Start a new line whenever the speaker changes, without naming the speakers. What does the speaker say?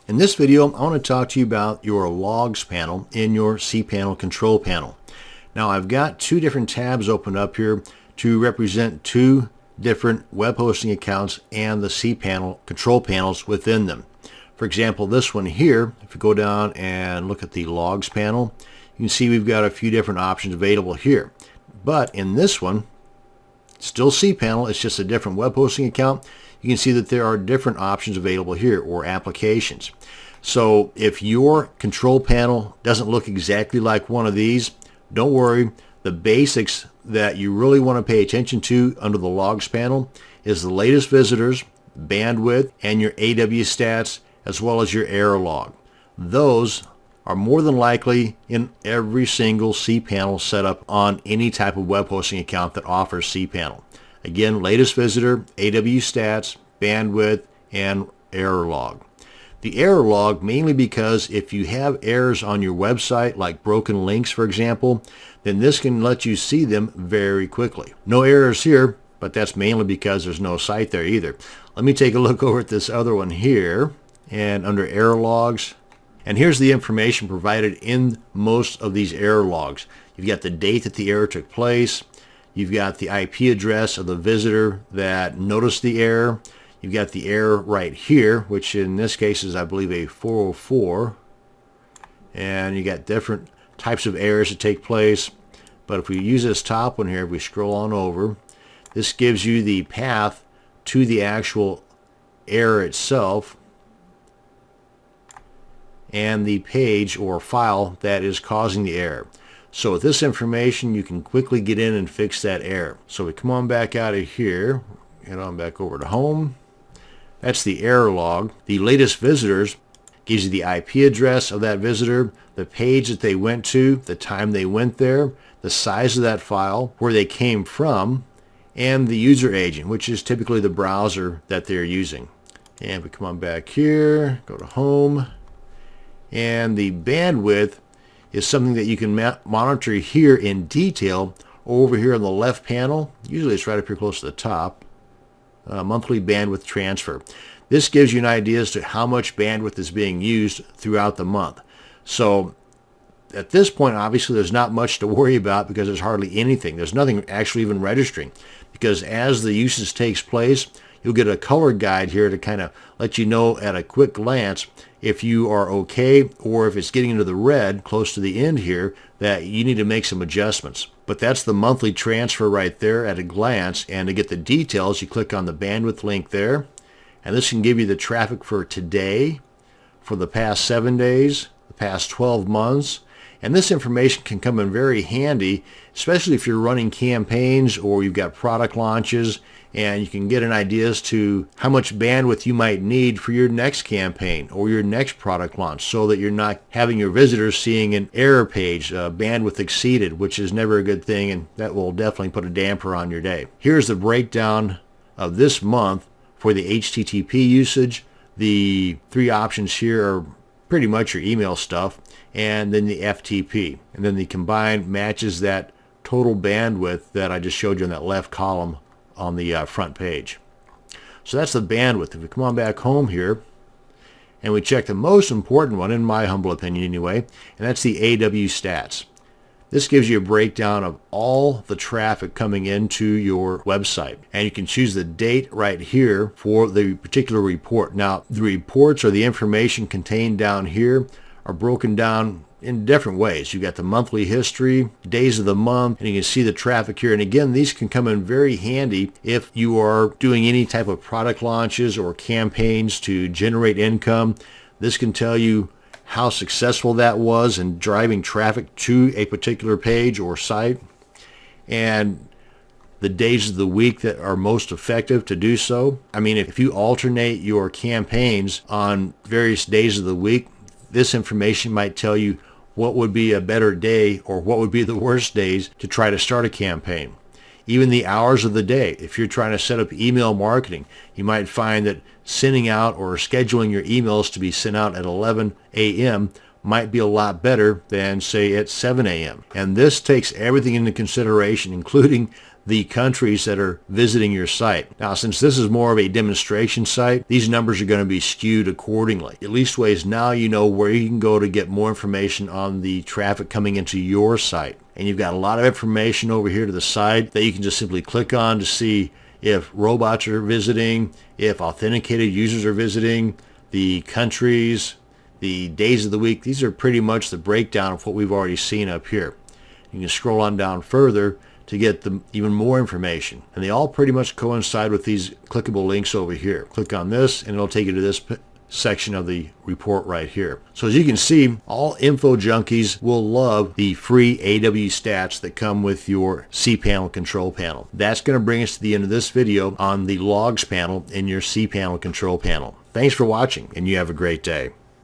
In this video, I want to talk to you about your logs panel in your cPanel control panel. Now I've got two different tabs opened up here to represent two different web hosting accounts and the cPanel control panels within them. For example, this one here, if you go down and look at the logs panel, you can see we've got a few different options available here. But in this one, still cPanel, it's just a different web hosting account. You can see that there are different options available here, or applications. So if your control panel doesn't look exactly like one of these, don't worry. The basics that you really want to pay attention to under the logs panel is the latest visitors, bandwidth, and your AW stats, as well as your error log. Those are more than likely in every single cPanel setup on any type of web hosting account that offers cPanel. Again, latest visitor, AW stats, bandwidth, and error log. The error log mainly because if you have errors on your website, like broken links for example, then this can let you see them very quickly. No errors here, but that's mainly because there's no site there either. Let me take a look over at this other one here, and under error logs, and here's the information provided in most of these error logs. You've got the date that the error took place. You've got the IP address of the visitor that noticed the error. You've got the error right here, which in this case is, I believe, a 404. And you got different types of errors that take place. But if we use this top one here, if we scroll on over, this gives you the path to the actual error itself and the page or file that is causing the error. So with this information, you can quickly get in and fix that error. So we come on back out of here, head on back over to home. That's the error log. The latest visitors gives you the IP address of that visitor, the page that they went to, the time they went there, the size of that file, where they came from, and the user agent, which is typically the browser that they're using. And we come on back here, go to home, and the bandwidth is something that you can monitor here in detail over here on the left panel. Usually it's right up here close to the top. Monthly bandwidth transfer. This gives you an idea as to how much bandwidth is being used throughout the month. So at this point, obviously, there's not much to worry about because there's hardly anything. There's nothing actually even registering, because as the usage takes place, you'll get a color guide here to kind of let you know at a quick glance if you are okay, or if it's getting into the red close to the end here, that you need to make some adjustments. But that's the monthly transfer right there at a glance. And to get the details, you click on the bandwidth link there, and this can give you the traffic for today, for the past 7 days, the past 12 months. And this information can come in very handy, especially if you're running campaigns or you've got product launches, and you can get an idea as to how much bandwidth you might need for your next campaign or your next product launch, so that you're not having your visitors seeing an error page, bandwidth exceeded, which is never a good thing, and that will definitely put a damper on your day. Here's the breakdown of this month for the HTTP usage. The three options here are pretty much your email stuff, and then the FTP. And then the combined matches that total bandwidth that I just showed you in that left column on the front page. So that's the bandwidth. If we come on back home here and we check the most important one, in my humble opinion anyway, and that's the AW stats. This gives you a breakdown of all the traffic coming into your website, and you can choose the date right here for the particular report. Now, the reports or the information contained down here are broken down in different ways. You got the monthly history, days of the month, and you can see the traffic here. And again, these can come in very handy if you are doing any type of product launches or campaigns to generate income. This can tell you how successful that was in driving traffic to a particular page or site, and the days of the week that are most effective to do so. I mean, if you alternate your campaigns on various days of the week, this information might tell you what would be a better day or what would be the worst days to try to start a campaign. Even the hours of the day. If you're trying to set up email marketing, you might find that sending out or scheduling your emails to be sent out at 11 a.m. might be a lot better than, say, at 7 a.m. And this takes everything into consideration, including the countries that are visiting your site. Now, since this is more of a demonstration site, these numbers are going to be skewed accordingly. At least ways now you know where you can go to get more information on the traffic coming into your site. And you've got a lot of information over here to the side that you can just simply click on to see if robots are visiting, if authenticated users are visiting, the countries, the days of the week. These are pretty much the breakdown of what we've already seen up here. You can scroll on down further to get even more information. And they all pretty much coincide with these clickable links over here. Click on this and it'll take you to this section of the report right here. So as you can see, all info junkies will love the free AW stats that come with your cPanel control panel. That's going to bring us to the end of this video on the logs panel in your cPanel control panel. Thanks for watching, and you have a great day.